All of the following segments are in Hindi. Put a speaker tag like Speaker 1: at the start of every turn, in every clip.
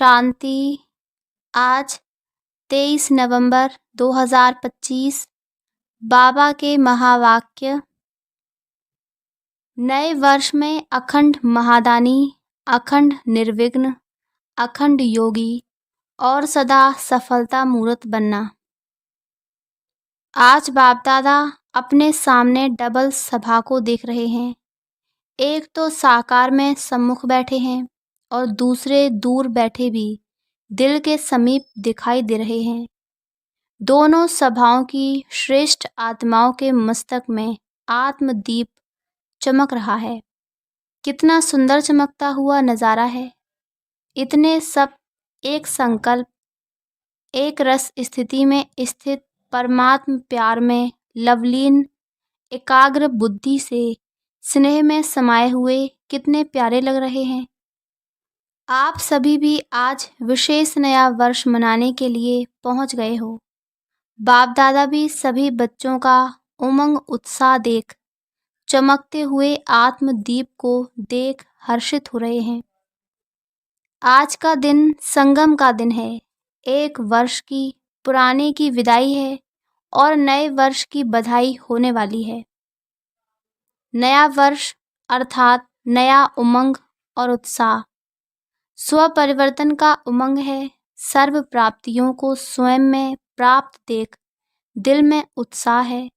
Speaker 1: शांति। आज 23 नवंबर 2025। बाबा के महावाक्य। नए वर्ष में अखंड महादानी, अखंड निर्विघ्न, अखंड योगी और सदा सफलता मूर्त बनना। आज बाप दादा अपने सामने डबल सभा को देख रहे हैं। एक तो साकार में सम्मुख बैठे हैं और दूसरे दूर बैठे भी दिल के समीप दिखाई दे रहे हैं। दोनों सभाओं की श्रेष्ठ आत्माओं के मस्तक में आत्मदीप चमक रहा है। कितना सुंदर चमकता हुआ नज़ारा है। इतने सब एक संकल्प, एक रस स्थिति में स्थित परमात्म प्यार में लवलीन एकाग्र बुद्धि से स्नेह में समाये हुए कितने प्यारे लग रहे हैं। आप सभी भी आज विशेष नया वर्ष मनाने के लिए पहुंच गए हो। बाप दादा भी सभी बच्चों का उमंग उत्साह देख, चमकते हुए आत्मदीप को देख हर्षित हो रहे हैं। आज का दिन संगम का दिन है। एक वर्ष की पुराने की विदाई है और नए वर्ष की बधाई होने वाली है। नया वर्ष अर्थात नया उमंग और उत्साह स्व परिवर्तन का उमंग है। सर्व प्राप्तियों को स्वयं में प्राप्त देख दिल में उत्साह है।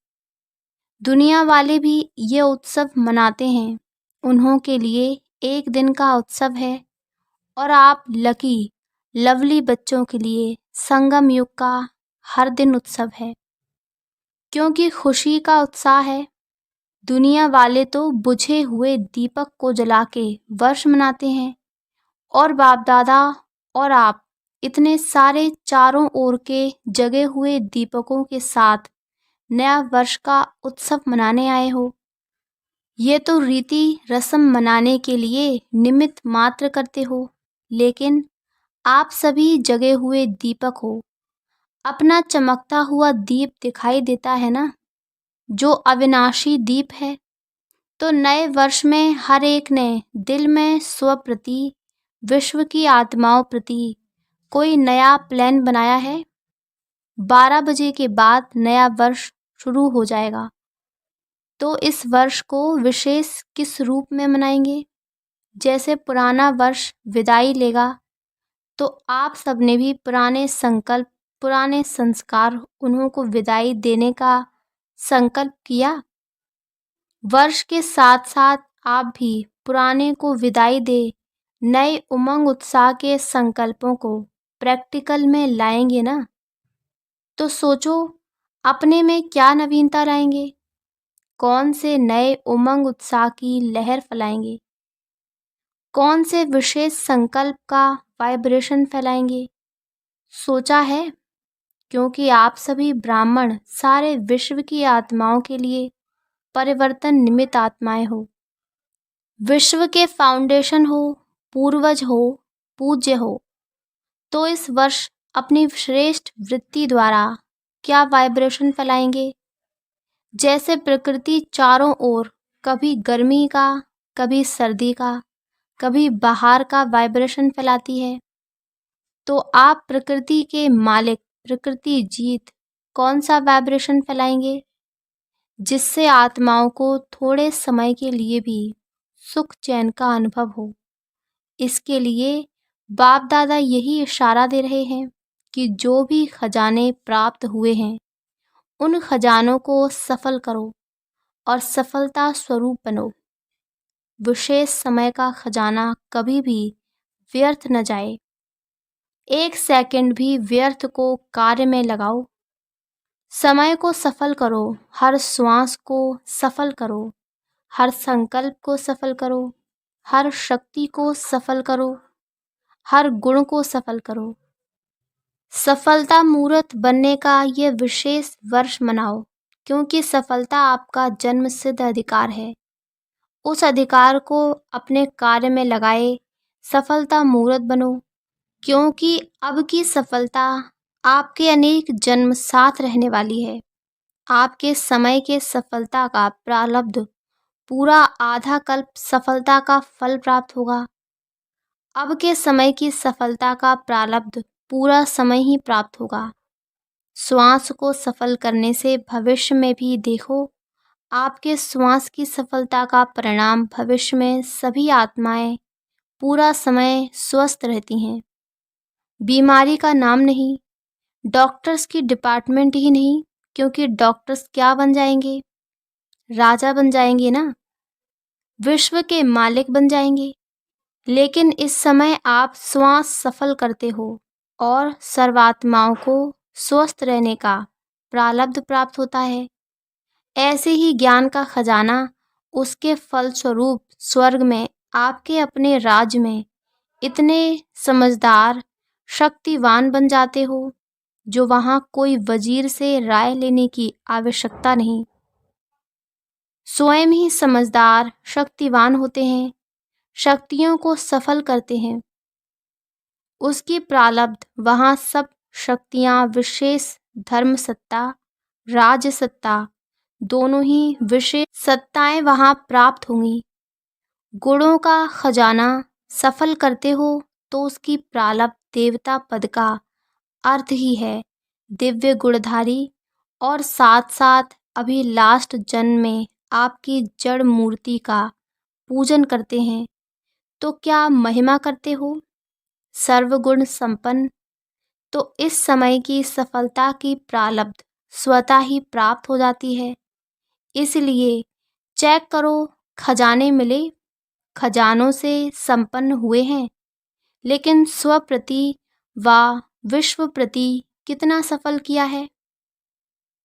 Speaker 1: दुनिया वाले भी ये उत्सव मनाते हैं, उन्हों के लिए एक दिन का उत्सव है और आप लकी लवली बच्चों के लिए संगम युग का हर दिन उत्सव है, क्योंकि खुशी का उत्साह है। दुनिया वाले तो बुझे हुए दीपक को जला के वर्ष मनाते हैं और बाप दादा और आप इतने सारे चारों ओर के जगे हुए दीपकों के साथ नया वर्ष का उत्सव मनाने आए हो। ये तो रीति रस्म मनाने के लिए निमित्त मात्र करते हो, लेकिन आप सभी जगे हुए दीपक हो। अपना चमकता हुआ दीप दिखाई देता है ना, जो अविनाशी दीप है। तो नए वर्ष में हर एक ने दिल में स्व प्रति, विश्व की आत्माओं प्रति कोई नया प्लान बनाया है। 12 बजे के बाद नया वर्ष शुरू हो जाएगा, तो इस वर्ष को विशेष किस रूप में मनाएंगे? जैसे पुराना वर्ष विदाई लेगा, तो आप सबने भी पुराने संकल्प, पुराने संस्कार, उन्हों को विदाई देने का संकल्प किया। वर्ष के साथ साथ आप भी पुराने को विदाई दे नए उमंग उत्साह के संकल्पों को प्रैक्टिकल में लाएंगे ना। तो सोचो अपने में क्या नवीनता लाएंगे, कौन से नए उमंग उत्साह की लहर फैलाएंगे, कौन से विशेष संकल्प का वाइब्रेशन फैलाएंगे। सोचा है? क्योंकि आप सभी ब्राह्मण सारे विश्व की आत्माओं के लिए परिवर्तन निमित्त आत्माएं हो। विश्व के फाउंडेशन हो, पूर्वज हो, पूज्य हो। तो इस वर्ष अपनी श्रेष्ठ वृत्ति द्वारा क्या वाइब्रेशन फैलाएंगे? जैसे प्रकृति चारों ओर कभी गर्मी का, कभी सर्दी का, कभी बाहर का वाइब्रेशन फैलाती है, तो आप प्रकृति के मालिक, प्रकृति जीत कौन सा वाइब्रेशन फैलाएंगे, जिससे आत्माओं को थोड़े समय के लिए भी सुख चैन का अनुभव हो। इसके लिए बाप दादा यही इशारा दे रहे हैं कि जो भी खजाने प्राप्त हुए हैं, उन खजानों को सफल करो और सफलता स्वरूप बनो। विशेष समय का खजाना कभी भी व्यर्थ न जाए। एक सेकंड भी व्यर्थ को कार्य में लगाओ। समय को सफल करो, हर श्वास को सफल करो, हर संकल्प को सफल करो, हर शक्ति को सफल करो, हर गुण को सफल करो। सफलता मूर्त बनने का ये विशेष वर्ष मनाओ, क्योंकि सफलता आपका जन्म सिद्ध अधिकार है। उस अधिकार को अपने कार्य में लगाए सफलता मूर्त बनो, क्योंकि अब की सफलता आपके अनेक जन्म साथ रहने वाली है। आपके समय के सफलता का प्रारब्ध पूरा आधा कल्प सफलता का फल प्राप्त होगा। अब के समय की सफलता का प्रारब्ध पूरा समय ही प्राप्त होगा। श्वास को सफल करने से भविष्य में भी देखो, आपके श्वास की सफलता का परिणाम भविष्य में सभी आत्माएं पूरा समय स्वस्थ रहती हैं। बीमारी का नाम नहीं, डॉक्टर्स की डिपार्टमेंट ही नहीं, क्योंकि डॉक्टर्स क्या बन जाएंगे? राजा बन जाएंगे ना, विश्व के मालिक बन जाएंगे। लेकिन इस समय आप श्वास सफल करते हो और सर्वात्माओं को स्वस्थ रहने का प्रारब्ध प्राप्त होता है। ऐसे ही ज्ञान का खजाना, उसके फलस्वरूप स्वर्ग में आपके अपने राज्य में इतने समझदार शक्तिवान बन जाते हो, जो वहाँ कोई वजीर से राय लेने की आवश्यकता नहीं। स्वयं ही समझदार शक्तिवान होते हैं, शक्तियों को सफल करते हैं। उसकी प्रारब्ध वहाँ सब शक्तियाँ, विशेष धर्म सत्ता, राज सत्ता, दोनों ही विशेष सत्ताएं वहाँ प्राप्त होंगी। गुणों का खजाना सफल करते हो तो उसकी प्रारब्ध देवता पद का अर्थ ही है दिव्य गुणधारी, और साथ साथ अभी लास्ट जन्म में आपकी जड़ मूर्ति का पूजन करते हैं। तो क्या महिमा करते हो, सर्वगुण संपन्न। तो इस समय की सफलता की प्रारब्ध स्वतः ही प्राप्त हो जाती है। इसलिए चेक करो, खजाने मिले, खजानों से संपन्न हुए हैं, लेकिन स्व प्रति व विश्व प्रति कितना सफल किया है?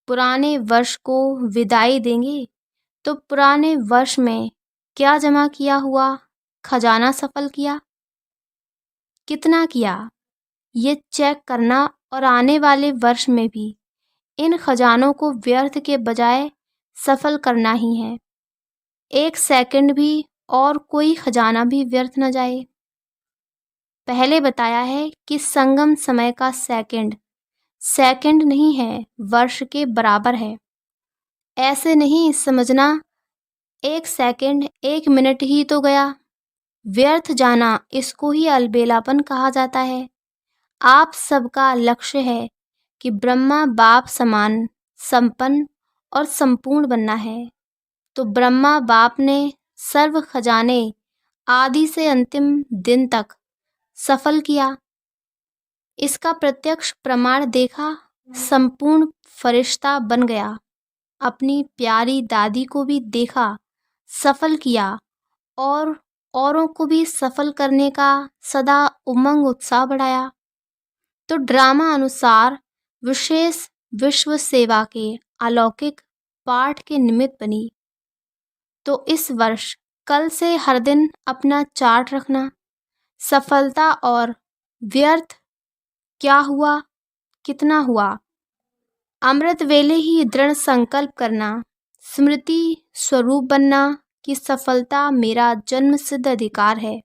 Speaker 1: पुराने वर्ष को विदाई देंगे तो पुराने वर्ष में क्या जमा किया हुआ खजाना सफल किया, कितना किया, ये चेक करना। और आने वाले वर्ष में भी इन खजानों को व्यर्थ के बजाय सफल करना ही है। एक सेकंड भी और कोई खजाना भी व्यर्थ न जाए। पहले बताया है कि संगम समय का सेकंड सेकंड नहीं है, वर्ष के बराबर है। ऐसे नहीं समझना एक सेकंड एक मिनट ही तो गया, व्यर्थ जाना इसको ही अलबेलापन कहा जाता है। आप सबका लक्ष्य है कि ब्रह्मा बाप समान संपन्न और संपूर्ण बनना है। तो ब्रह्मा बाप ने सर्व खजाने आदि से अंतिम दिन तक सफल किया। इसका प्रत्यक्ष प्रमाण देखा, संपूर्ण फरिश्ता बन गया। अपनी प्यारी दादी को भी देखा, सफल किया, और औरों को भी सफल करने का सदा उमंग उत्साह बढ़ाया। तो ड्रामा अनुसार विशेष विश्व सेवा के अलौकिक पाठ के निमित्त बनी। तो इस वर्ष कल से हर दिन अपना चार्ट रखना, सफलता और व्यर्थ क्या हुआ, कितना हुआ। अमृत वेले ही दृढ़ संकल्प करना, स्मृति स्वरूप बनना कि सफलता मेरा जन्म सिद्ध अधिकार है,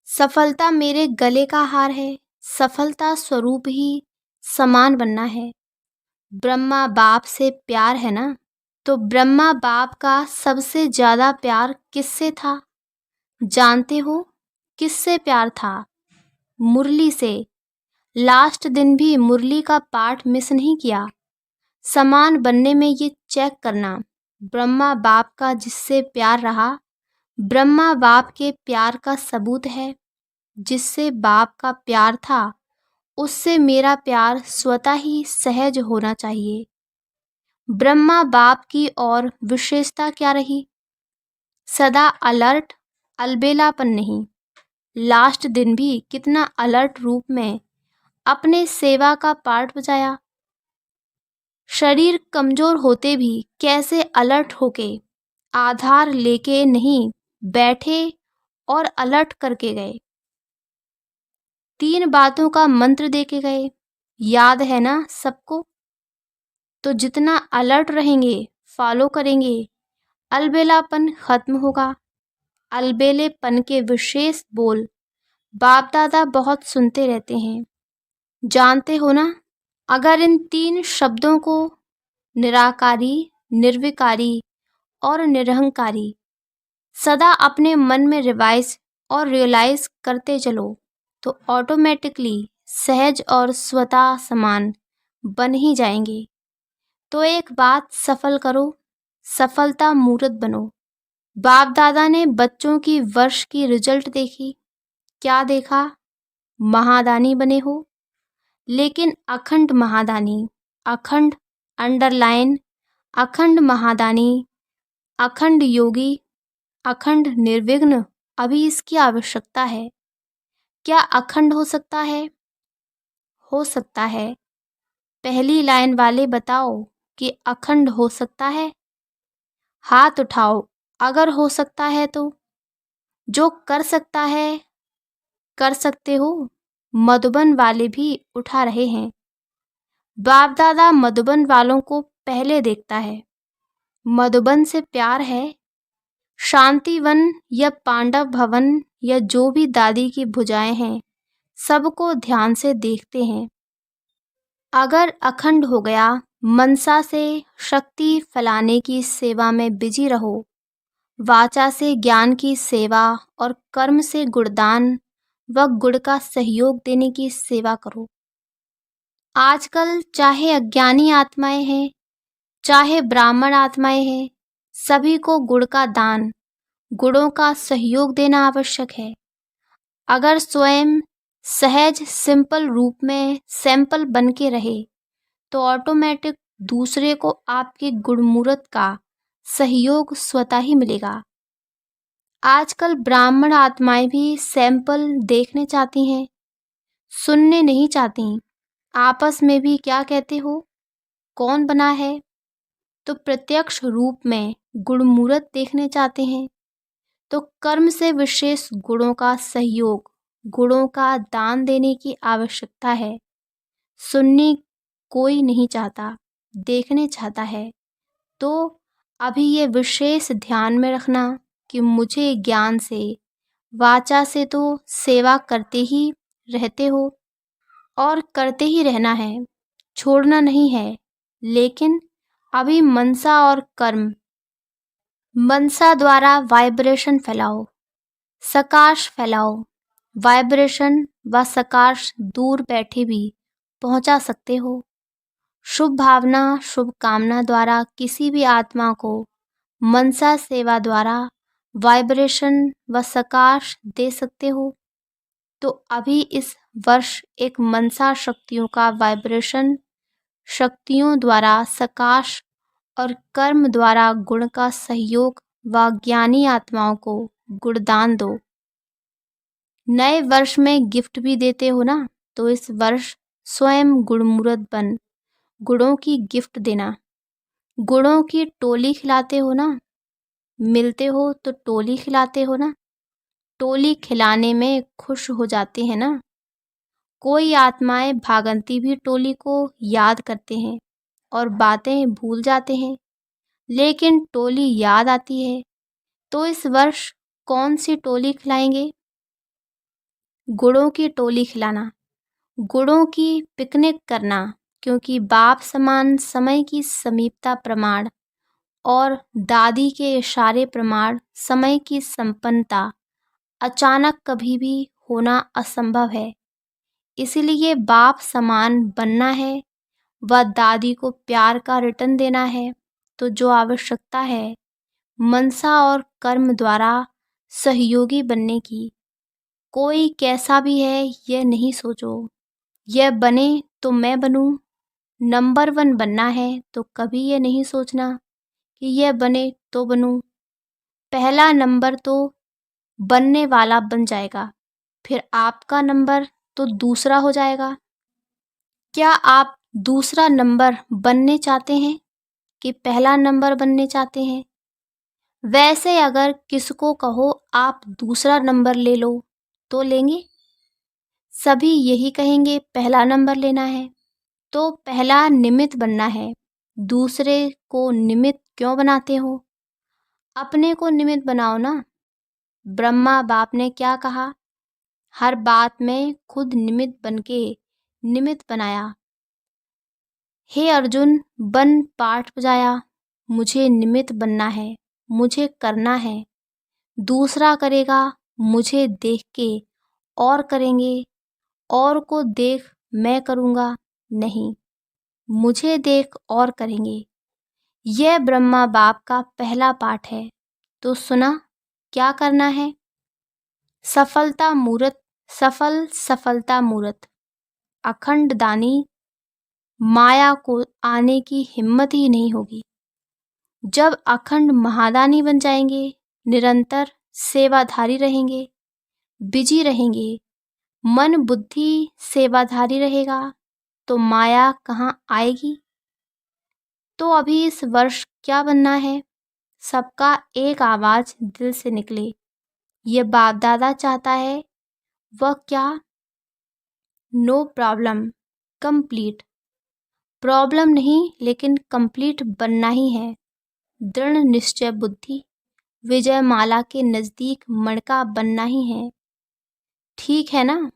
Speaker 1: सफलता मेरे गले का हार है, सफलता स्वरूप ही समान बनना है। ब्रह्मा बाप से प्यार है ना, तो ब्रह्मा बाप का सबसे ज्यादा प्यार किससे था जानते हो? किससे प्यार था? मुरली से। लास्ट दिन भी मुरली का पाठ मिस नहीं किया। समान बनने में ये चेक करना, ब्रह्मा बाप का जिससे प्यार रहा, ब्रह्मा बाप के प्यार का सबूत है। जिससे बाप का प्यार था, उससे मेरा प्यार स्वतः ही सहज होना चाहिए। ब्रह्मा बाप की और विशेषता क्या रही? सदा अलर्ट, अलबेलापन नहीं। लास्ट दिन भी कितना अलर्ट रूप में अपने सेवा का पार्ट बजाया। शरीर कमजोर होते भी कैसे अलर्ट होके आधार लेके नहीं बैठे और अलर्ट करके गए। 3 बातों का मंत्र देके गए, याद है ना सबको? तो जितना अलर्ट रहेंगे, फॉलो करेंगे, अलबेलापन खत्म होगा। अलबेलेपन के विशेष बोल बाप दादा बहुत सुनते रहते हैं, जानते हो ना? अगर इन 3 शब्दों को निराकारी, निर्विकारी और निरहंकारी सदा अपने मन में रिवाइज और रियलाइज करते चलो तो ऑटोमेटिकली सहज और स्वतः समान बन ही जाएंगे। तो एक बात सफल करो, सफलता मूर्त बनो। बाप दादा ने बच्चों की वर्ष की रिजल्ट देखी, क्या देखा? महादानी बने हो, लेकिन अखंड महादानी, अखंड अंडरलाइन, अखंड महादानी, अखंड योगी, अखंड निर्विघ्न। अभी इसकी आवश्यकता है। क्या अखंड हो सकता है? हो सकता है। पहली लाइन वाले बताओ कि अखंड हो सकता है। हाथ उठाओ अगर हो सकता है तो। जो कर सकता है कर सकते हो। मधुबन वाले भी उठा रहे हैं। बाप दादा मधुबन वालों को पहले देखता है। मधुबन से प्यार है। शांतिवन या पांडव भवन या जो भी दादी की भुजाएं हैं, सबको ध्यान से देखते हैं। अगर अखंड हो गया, मनसा से शक्ति फैलाने की सेवा में बिजी रहो, वाचा से ज्ञान की सेवा और कर्म से गुणदान व गुण का सहयोग देने की सेवा करो। आजकल चाहे अज्ञानी आत्माएं हैं, चाहे ब्राह्मण आत्माएं हैं, सभी को गुण का दान, गुणों का सहयोग देना आवश्यक है। अगर स्वयं सहज सिंपल रूप में सैंपल बन के रहे तो ऑटोमेटिक दूसरे को आपके गुणमूर्त का सहयोग स्वतः ही मिलेगा। आजकल ब्राह्मण आत्माएं भी सैंपल देखने चाहती हैं, सुनने नहीं चाहती। आपस में भी क्या कहते हो, कौन बना है? तो प्रत्यक्ष रूप में गुणमूर्त देखने चाहते हैं। तो कर्म से विशेष गुणों का सहयोग, गुणों का दान देने की आवश्यकता है। सुनने कोई नहीं चाहता, देखने चाहता है। तो अभी ये विशेष ध्यान में रखना कि मुझे ज्ञान से, वाचा से तो सेवा करते ही रहते हो और करते ही रहना है, छोड़ना नहीं है। लेकिन अभी मनसा और कर्म, मनसा द्वारा वाइब्रेशन फैलाओ, सकाश फैलाओ। वाइब्रेशन व सकाश दूर बैठे भी पहुंचा सकते हो। शुभ भावना, शुभ कामना द्वारा किसी भी आत्मा को मनसा सेवा द्वारा वाइब्रेशन व सकाश दे सकते हो। तो अभी इस वर्ष एक मनसा शक्तियों का वाइब्रेशन शक्तियों द्वारा सकाश और कर्म द्वारा गुण का सहयोग व ज्ञानी आत्माओं को गुणदान दो। नए वर्ष में गिफ्ट भी देते हो ना, तो इस वर्ष स्वयं गुणमूर्त बन गुणों की गिफ्ट देना। गुणों की टोली खिलाते हो ना, मिलते हो तो टोली खिलाते हो ना, टोली खिलाने में खुश हो जाते हैं ना। कोई आत्माएं भागंती भी टोली को याद करते हैं और बातें भूल जाते हैं, लेकिन टोली याद आती है। तो इस वर्ष कौन सी टोली खिलाएंगे? गुणों की टोली खिलाना, गुणों की पिकनिक करना, क्योंकि बाप समान समय की समीपता प्रमाण और दादी के इशारे प्रमाण समय की संपन्नता अचानक कभी भी होना असंभव है। इसीलिए बाप समान बनना है व दादी को प्यार का रिटर्न देना है। तो जो आवश्यकता है मनसा और कर्म द्वारा सहयोगी बनने की, कोई कैसा भी है यह नहीं सोचो। यह बने तो मैं बनूं, नंबर 1 बनना है तो कभी ये नहीं सोचना कि यह बने तो बनूं। पहला नंबर तो बनने वाला बन जाएगा, फिर आपका नंबर तो दूसरा हो जाएगा। क्या आप दूसरा नंबर बनने चाहते हैं कि पहला नंबर बनने चाहते हैं? वैसे अगर किसको कहो आप दूसरा नंबर ले लो तो लेंगे? सभी यही कहेंगे पहला नंबर लेना है। तो पहला निमित्त बनना है। दूसरे को निमित्त क्यों बनाते हो? अपने को निमित्त बनाओ ना। ब्रह्मा बाप ने क्या कहा? हर बात में खुद निमित्त बनके निमित्त बनाया। हे अर्जुन, बन पाठ बजाया। मुझे निमित्त बनना है, मुझे करना है। दूसरा करेगा मुझे देख के और करेंगे, और को देख मैं करूँगा, नहीं, मुझे देख और करेंगे। यह ब्रह्मा बाप का पहला पाठ है। तो सुना, क्या करना है? सफलता मूर्त, सफलता मूर्त, अखंड दानी, माया को आने की हिम्मत ही नहीं होगी। जब अखंड महादानी बन जाएंगे, निरंतर सेवाधारी रहेंगे, बिजी रहेंगे, मन बुद्धि सेवाधारी रहेगा, तो माया कहाँ आएगी? तो अभी इस वर्ष क्या बनना है? सबका एक आवाज दिल से निकले, ये बाप दादा चाहता है। वह क्या? No problem, complete. प्रॉब्लम नहीं, लेकिन कंप्लीट बनना ही है। दृढ़ निश्चय बुद्धि, विजय माला के नजदीक मणका बनना ही है। ठीक है ना?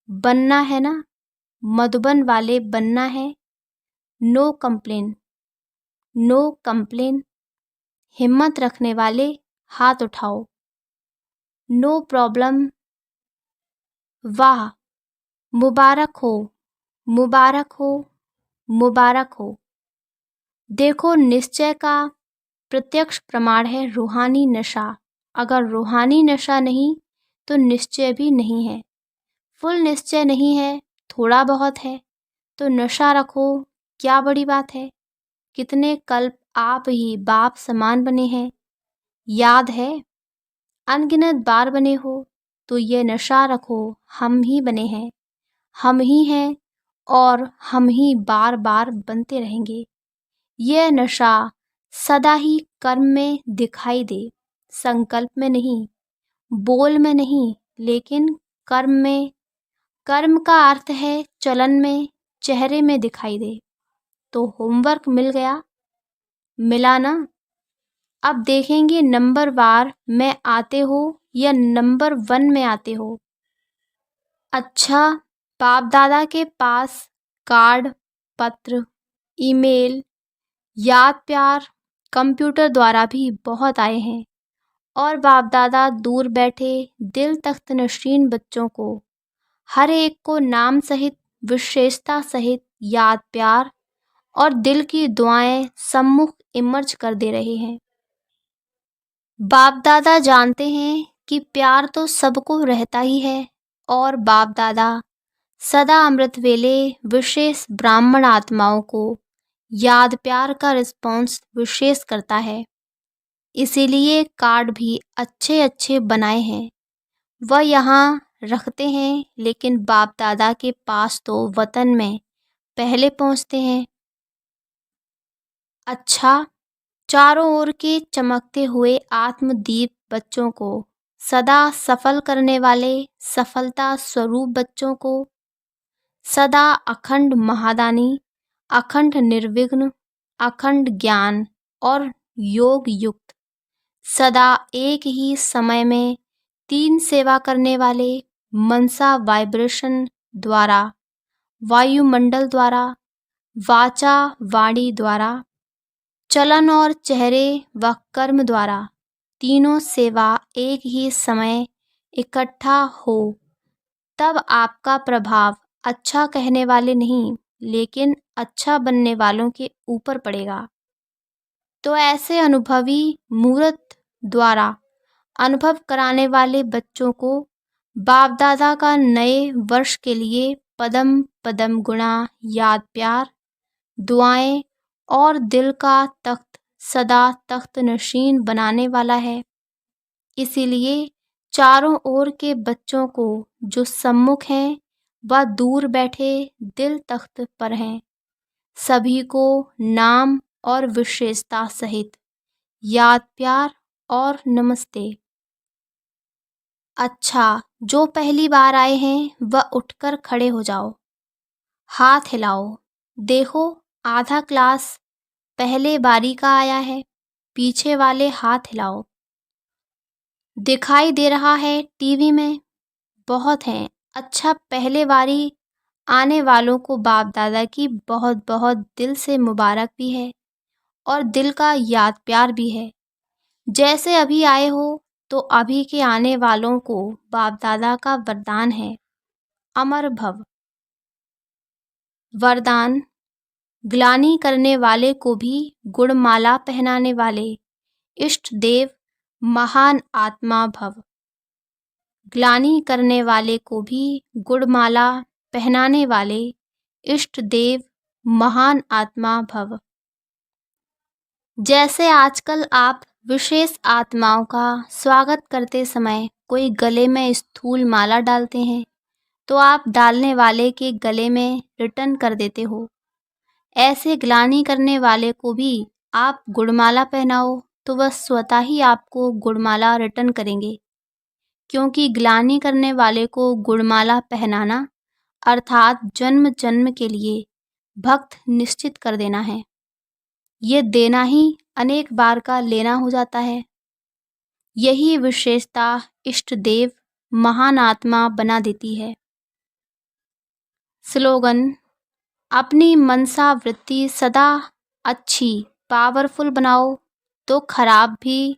Speaker 1: बनना है ना? मधुबन वाले बनना है। No complain, no complain. हिम्मत रखने वाले हाथ उठाओ। No problem. वाह, मुबारक हो, मुबारक हो, मुबारक हो। देखो, निश्चय का प्रत्यक्ष प्रमाण है रूहानी नशा। अगर रूहानी नशा नहीं तो निश्चय भी नहीं है। फुल निश्चय नहीं है, थोड़ा बहुत है, तो नशा रखो, क्या बड़ी बात है। कितने कल्प आप ही बाप समान बने हैं, याद है? अनगिनत बार बने हो, तो ये नशा रखो, हम ही बने हैं, हम ही हैं, और हम ही बार बार बनते रहेंगे। यह नशा सदा ही कर्म में दिखाई दे, संकल्प में नहीं, बोल में नहीं, लेकिन कर्म में। कर्म का अर्थ है चलन में, चेहरे में दिखाई दे। तो होमवर्क मिल गया, मिला ना? अब देखेंगे नंबर वार में आते हो या नंबर 1 में आते हो। अच्छा, बाप दादा के पास कार्ड, पत्र, ईमेल, याद प्यार, कंप्यूटर द्वारा भी बहुत आए हैं, और बाप दादा दूर बैठे दिल तख्त नशीन बच्चों को, हर एक को नाम सहित, विशेषता सहित याद प्यार और दिल की दुआएं सम्मुख इमर्ज कर दे रहे हैं। बाप दादा जानते हैं कि प्यार तो सबको रहता ही है, और बाप दादा सदा अमृत वेले विशेष ब्राह्मण आत्माओं को याद प्यार का रिस्पॉन्स विशेष करता है। इसीलिए कार्ड भी अच्छे अच्छे बनाए हैं, वह यहाँ रखते हैं, लेकिन बाप दादा के पास तो वतन में पहले पहुँचते हैं। अच्छा, चारों ओर के चमकते हुए आत्मदीप बच्चों को, सदा सफल करने वाले सफलता स्वरूप बच्चों को, सदा अखंड महादानी, अखंड निर्विघ्न, अखंड ज्ञान और योग युक्त, सदा एक ही समय में 3 सेवा करने वाले मनसा वाइब्रेशन द्वारा, वायुमंडल द्वारा, वाचा वाणी द्वारा, चलन और चेहरे व कर्म द्वारा, तीनों सेवा एक ही समय इकट्ठा हो, तब आपका प्रभाव अच्छा कहने वाले नहीं, लेकिन अच्छा बनने वालों के ऊपर पड़ेगा। तो ऐसे अनुभवी मूर्त द्वारा अनुभव कराने वाले बच्चों को बाप दादा का नए वर्ष के लिए पदम पदम गुणा, याद प्यार, दुआएं और दिल का तख्त सदा तख्त नशीन बनाने वाला है। इसीलिए चारों ओर के बच्चों को जो सम्मुख हैं व दूर बैठे दिल तख्त पर हैं, सभी को नाम और विशेषता सहित याद प्यार और नमस्ते। अच्छा, जो पहली बार आए हैं वह उठकर खड़े हो जाओ, हाथ हिलाओ। देखो, आधा क्लास पहले बारी का आया है, पीछे वाले हाथ हिलाओ। दिखाई दे रहा है टीवी में? बहुत हैं। अच्छा, पहले बारी आने वालों को बाप दादा की बहुत बहुत दिल से मुबारक भी है, और दिल का याद प्यार भी है। जैसे अभी आए हो तो अभी के आने वालों को बाप दादा का वरदान है, अमर भव। वरदान: ग्लानि करने वाले को भी गुणमाला पहनाने वाले इष्ट देव महान आत्मा भव। ग्लानि करने वाले को भी गुणमाला पहनाने वाले इष्ट देव महान आत्मा भव। जैसे आजकल आप विशेष आत्माओं का स्वागत करते समय कोई गले में स्थूल माला डालते हैं, तो आप डालने वाले के गले में रिटर्न कर देते हो। ऐसे ग्लानि करने वाले को भी आप गुणमाला पहनाओ तो वह स्वतः ही आपको गुणमाला रिटर्न करेंगे, क्योंकि ग्लानि करने वाले को गुणमाला पहनाना अर्थात जन्म जन्म के लिए भक्त निश्चित कर देना है। ये देना ही अनेक बार का लेना हो जाता है। यही विशेषता इष्ट देव महान आत्मा बना देती है। स्लोगन: अपनी मनसा वृत्ति सदा अच्छी पावरफुल बनाओ तो खराब भी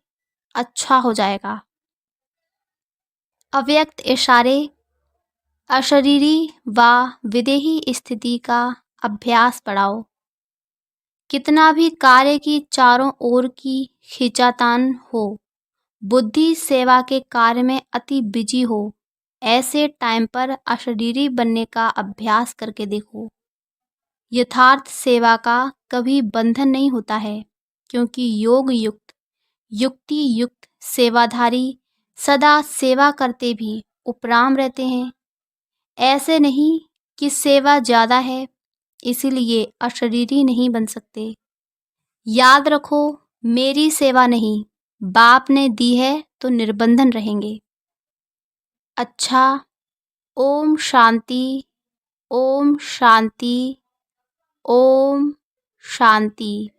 Speaker 1: अच्छा हो जाएगा। अव्यक्त इशारे: अशरीरी व विदेही स्थिति का अभ्यास बढ़ाओ। कितना भी कार्य की चारों ओर की खींचातान हो, बुद्धि सेवा के कार्य में अति बिजी हो, ऐसे टाइम पर अशरीरी बनने का अभ्यास करके देखो। यथार्थ सेवा का कभी बंधन नहीं होता है, क्योंकि योग युक्त युक्ति युक्त सेवाधारी सदा सेवा करते भी उपराम रहते हैं। ऐसे नहीं कि सेवा ज़्यादा है इसीलिए अशरीरी नहीं बन सकते। याद रखो, मेरी सेवा नहीं, बाप ने दी है तो निर्बंधन रहेंगे। अच्छा, ओम शांति, ओम शांति, ओम शांति।